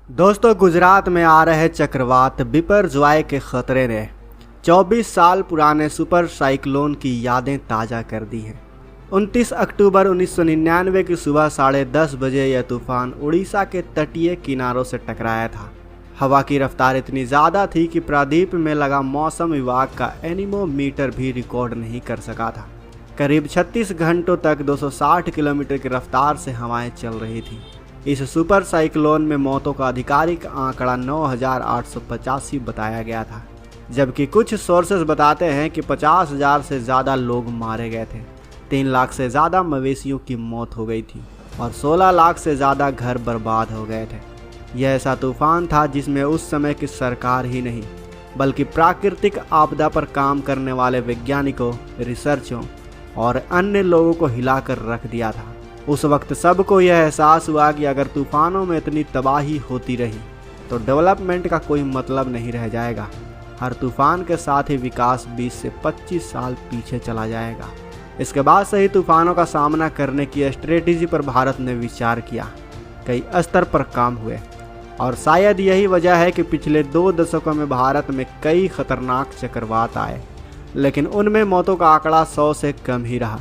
दोस्तों, गुजरात में आ रहे चक्रवात बिपरजॉय के खतरे ने 24 साल पुराने सुपर साइक्लोन की यादें ताज़ा कर दी हैं। 29 अक्टूबर 1999 की सुबह 10:30 बजे यह तूफान उड़ीसा के तटीय किनारों से टकराया था। हवा की रफ्तार इतनी ज़्यादा थी कि प्रादीप में लगा मौसम विभाग का एनीमोमीटर भी रिकॉर्ड नहीं कर सका था। करीब 36 घंटों तक 260 किलोमीटर की रफ्तार से हवाएं चल रही थी। इस सुपर साइक्लोन में मौतों का आधिकारिक आंकड़ा 9,885 बताया गया था, जबकि कुछ सोर्सेस बताते हैं कि 50,000 से ज़्यादा लोग मारे गए थे। 3 लाख से ज़्यादा मवेशियों की मौत हो गई थी और 16 लाख से ज़्यादा घर बर्बाद हो गए थे। यह ऐसा तूफान था जिसमें उस समय की सरकार ही नहीं बल्कि प्राकृतिक आपदा पर काम करने वाले वैज्ञानिकों, रिसर्चों और अन्य लोगों को हिलाकर रख दिया था। उस वक्त सबको यह एहसास हुआ कि अगर तूफानों में इतनी तबाही होती रही तो डेवलपमेंट का कोई मतलब नहीं रह जाएगा। हर तूफान के साथ ही विकास 20 से 25 साल पीछे चला जाएगा। इसके बाद से ही तूफानों का सामना करने की स्ट्रेटेजी पर भारत ने विचार किया, कई स्तर पर काम हुए और शायद यही वजह है कि पिछले 2 दशकों में भारत में कई खतरनाक चक्रवात आए, लेकिन उनमें मौतों का आंकड़ा 100 से कम ही रहा।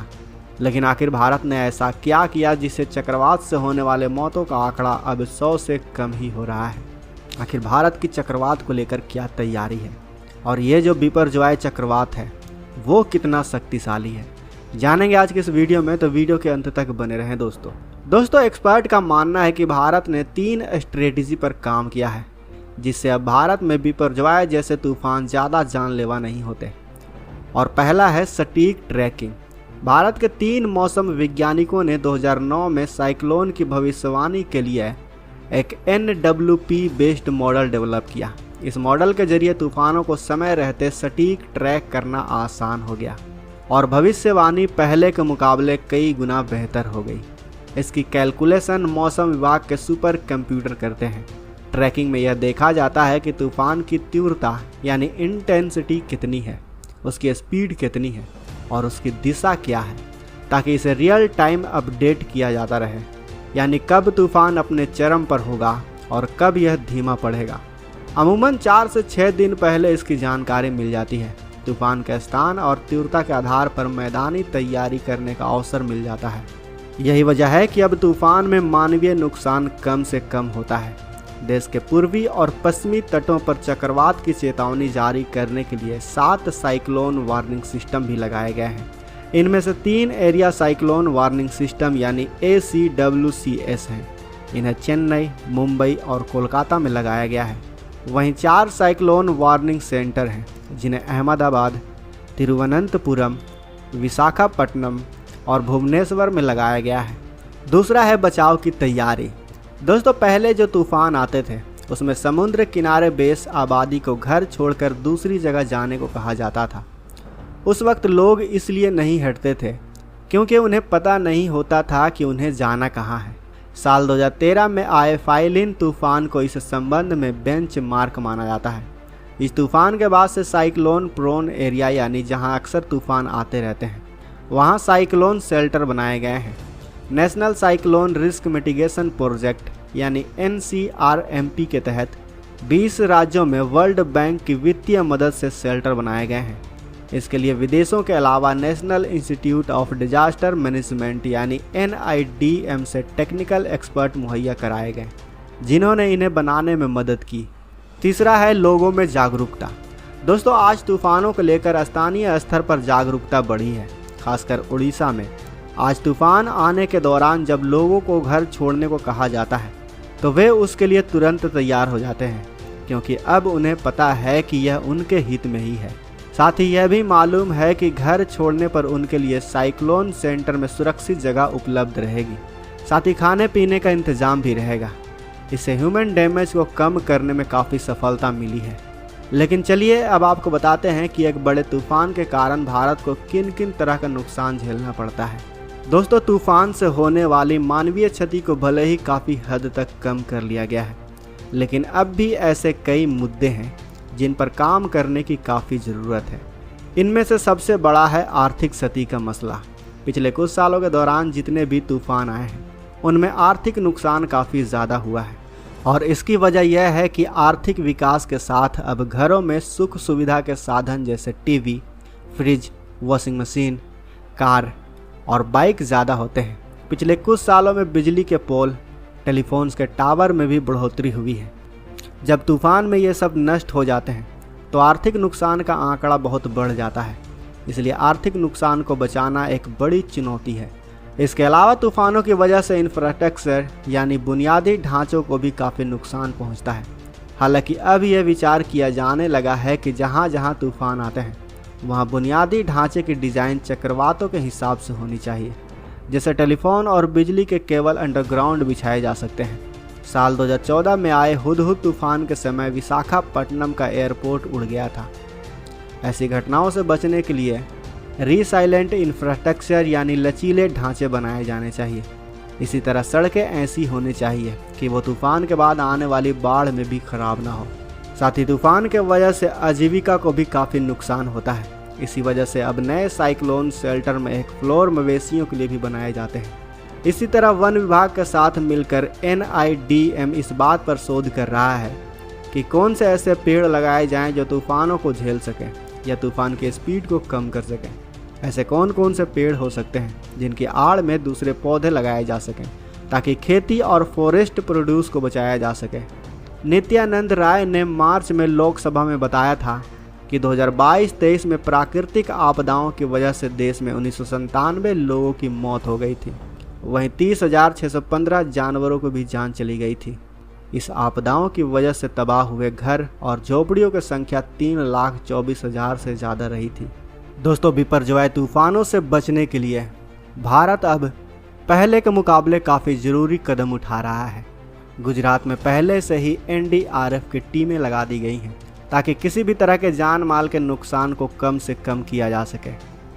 लेकिन आखिर भारत ने ऐसा क्या किया जिससे चक्रवात से होने वाले मौतों का आंकड़ा अब 100 से कम ही हो रहा है? आखिर भारत की चक्रवात को लेकर क्या तैयारी है और ये जो बिपरजॉय चक्रवात है वो कितना शक्तिशाली है, जानेंगे आज के इस वीडियो में, तो वीडियो के अंत तक बने रहें। दोस्तों एक्सपर्ट का मानना है कि भारत ने 3 स्ट्रेटेजी पर काम किया है जिससे अब भारत में बिपरजॉय जैसे तूफान ज़्यादा जानलेवा नहीं होते। और पहला है सटीक ट्रैकिंग। भारत के 3 मौसम वैज्ञानिकों ने 2009 में साइक्लोन की भविष्यवाणी के लिए एक NWP बेस्ड मॉडल डेवलप किया। इस मॉडल के जरिए तूफानों को समय रहते सटीक ट्रैक करना आसान हो गया और भविष्यवाणी पहले के मुकाबले कई गुना बेहतर हो गई। इसकी कैलकुलेशन मौसम विभाग के सुपर कंप्यूटर करते हैं। ट्रैकिंग में यह देखा जाता है कि तूफान की तीव्रता यानी इंटेंसिटी कितनी है, उसकी स्पीड कितनी है और उसकी दिशा क्या है, ताकि इसे रियल टाइम अपडेट किया जाता रहे, यानी कब तूफान अपने चरम पर होगा और कब यह धीमा पड़ेगा। अमूमन 4 से 6 दिन पहले इसकी जानकारी मिल जाती है। तूफान के स्थान और तीव्रता के आधार पर मैदानी तैयारी करने का अवसर मिल जाता है। यही वजह है कि अब तूफान में मानवीय नुकसान कम से कम होता है। देश के पूर्वी और पश्चिमी तटों पर चक्रवात की चेतावनी जारी करने के लिए 7 साइक्लोन वार्निंग सिस्टम भी लगाए गए हैं। इनमें से 3 एरिया साइक्लोन वार्निंग सिस्टम यानी ACWCS हैं। इन्हें चेन्नई, मुंबई और कोलकाता में लगाया गया है। वहीं 4 साइक्लोन वार्निंग सेंटर हैं जिन्हें अहमदाबाद, तिरुवनंतपुरम, विशाखापट्टनम और भुवनेश्वर में लगाया गया है। दूसरा है बचाव की तैयारी। दोस्तों पहले जो तूफान आते थे उसमें समुद्र किनारे बेस आबादी को घर छोड़कर दूसरी जगह जाने को कहा जाता था। उस वक्त लोग इसलिए नहीं हटते थे क्योंकि उन्हें पता नहीं होता था कि उन्हें जाना कहाँ है। साल 2013 में आए फाइलिन तूफान को इस संबंध में बेंच मार्क माना जाता है। इस तूफान के बाद से साइक्लोन प्रोन एरिया यानी जहाँ अक्सर तूफान आते रहते हैं वहाँ साइक्लोन शेल्टर बनाए गए हैं। National cyclone risk mitigation project यानी NCRMP के तहत 20 राज्यों में वर्ल्ड बैंक की वित्तीय मदद से शेल्टर बनाए गए हैं। इसके लिए विदेशों के अलावा national institute of disaster management यानी NIDM से टेक्निकल एक्सपर्ट मुहैया कराए गए जिन्होंने इन्हें बनाने में मदद की। तीसरा है लोगों में जागरूकता। दोस्तों आज तूफानों को लेकर स्थानीय स्तर पर जागरूकता बढ़ी है, खासकर उड़ीसा में। आज तूफान आने के दौरान जब लोगों को घर छोड़ने को कहा जाता है तो वे उसके लिए तुरंत तैयार हो जाते हैं, क्योंकि अब उन्हें पता है कि यह उनके हित में ही है। साथ ही यह भी मालूम है कि घर छोड़ने पर उनके लिए साइक्लोन सेंटर में सुरक्षित जगह उपलब्ध रहेगी, साथ ही खाने पीने का इंतजाम भी रहेगा। इससे ह्यूमन डैमेज को कम करने में काफ़ी सफलता मिली है। लेकिन चलिए अब आपको बताते हैं कि एक बड़े तूफान के कारण भारत को किन किन तरह का नुकसान झेलना पड़ता है। दोस्तों तूफान से होने वाली मानवीय क्षति को भले ही काफ़ी हद तक कम कर लिया गया है, लेकिन अब भी ऐसे कई मुद्दे हैं जिन पर काम करने की काफ़ी ज़रूरत है। इनमें से सबसे बड़ा है आर्थिक क्षति का मसला। पिछले कुछ सालों के दौरान जितने भी तूफान आए हैं उनमें आर्थिक नुकसान काफ़ी ज़्यादा हुआ है। और इसकी वजह यह है कि आर्थिक विकास के साथ अब घरों में सुख सुविधा के साधन जैसे TV, fridge, washing machine, car और बाइक ज़्यादा होते हैं। पिछले कुछ सालों में बिजली के पोल, टेलीफोन्स के टावर में भी बढ़ोतरी हुई है। जब तूफान में ये सब नष्ट हो जाते हैं तो आर्थिक नुकसान का आंकड़ा बहुत बढ़ जाता है। इसलिए आर्थिक नुकसान को बचाना एक बड़ी चुनौती है। इसके अलावा तूफानों की वजह से इंफ्रास्ट्रक्चर यानी बुनियादी ढांचों को भी काफ़ी नुकसान पहुंचता है। हालांकि अब यह विचार किया जाने लगा है कि जहां जहां तूफान आते हैं वहां बुनियादी ढांचे की डिज़ाइन चक्रवातों के हिसाब से होनी चाहिए। जैसे टेलीफोन और बिजली के केबल अंडरग्राउंड बिछाए जा सकते हैं। साल 2014 में आए हुदहुद तूफान के समय विशाखापट्टनम का एयरपोर्ट उड़ गया था। ऐसी घटनाओं से बचने के लिए रीसाइलेंट इंफ्रास्ट्रक्चर यानी लचीले ढांचे बनाए जाने चाहिए। इसी तरह सड़कें ऐसी होनी चाहिए कि वो तूफान के बाद आने वाली बाढ़ में भी खराब ना हो। साथ ही तूफान के वजह से आजीविका को भी काफ़ी नुकसान होता है। इसी वजह से अब नए साइक्लोन शेल्टर में एक फ्लोर मवेशियों के लिए भी बनाए जाते हैं। इसी तरह वन विभाग के साथ मिलकर NIDM इस बात पर शोध कर रहा है कि कौन से ऐसे पेड़ लगाए जाएं जो तूफानों को झेल सकें या तूफान की स्पीड को कम कर सकें। ऐसे कौन कौन से पेड़ हो सकते हैं जिनकी आड़ में दूसरे पौधे लगाए जा सकें ताकि खेती और फॉरेस्ट प्रोड्यूस को बचाया जा सके। नित्यानंद राय ने मार्च में लोकसभा में बताया था कि 2022-23 में प्राकृतिक आपदाओं की वजह से देश में 1997 लोगों की मौत हो गई थी। वहीं 30,615 जानवरों को भी जान चली गई थी। इस आपदाओं की वजह से तबाह हुए घर और झोपड़ियों की संख्या 3,24,000 से ज़्यादा रही थी। दोस्तों, बिपरजॉय तूफानों से बचने के लिए भारत अब पहले के मुकाबले काफ़ी ज़रूरी कदम उठा रहा है। गुजरात में पहले से ही NDRF की टीमें लगा दी गई हैं ताकि किसी भी तरह के जान माल के नुकसान को कम से कम किया जा सके।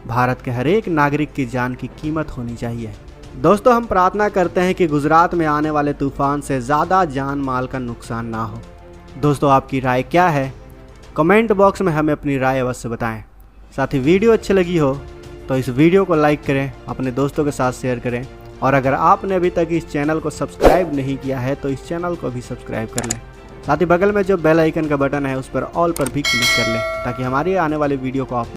भारत के हर एक नागरिक की जान की कीमत होनी चाहिए। दोस्तों, हम प्रार्थना करते हैं कि गुजरात में आने वाले तूफान से ज़्यादा जान माल का नुकसान ना हो। दोस्तों, आपकी राय क्या है? कमेंट बॉक्स में हमें अपनी राय अवश्य बताएं। साथ ही वीडियो अच्छी लगी हो तो इस वीडियो को लाइक करें, अपने दोस्तों के साथ शेयर करें और अगर आपने अभी तक इस चैनल को सब्सक्राइब नहीं किया है तो इस चैनल को भी सब्सक्राइब कर लें। साथ ही बगल में जो बेल आइकन का बटन है उस पर ऑल पर भी क्लिक कर लें ताकि हमारी आने वाली वीडियो को आप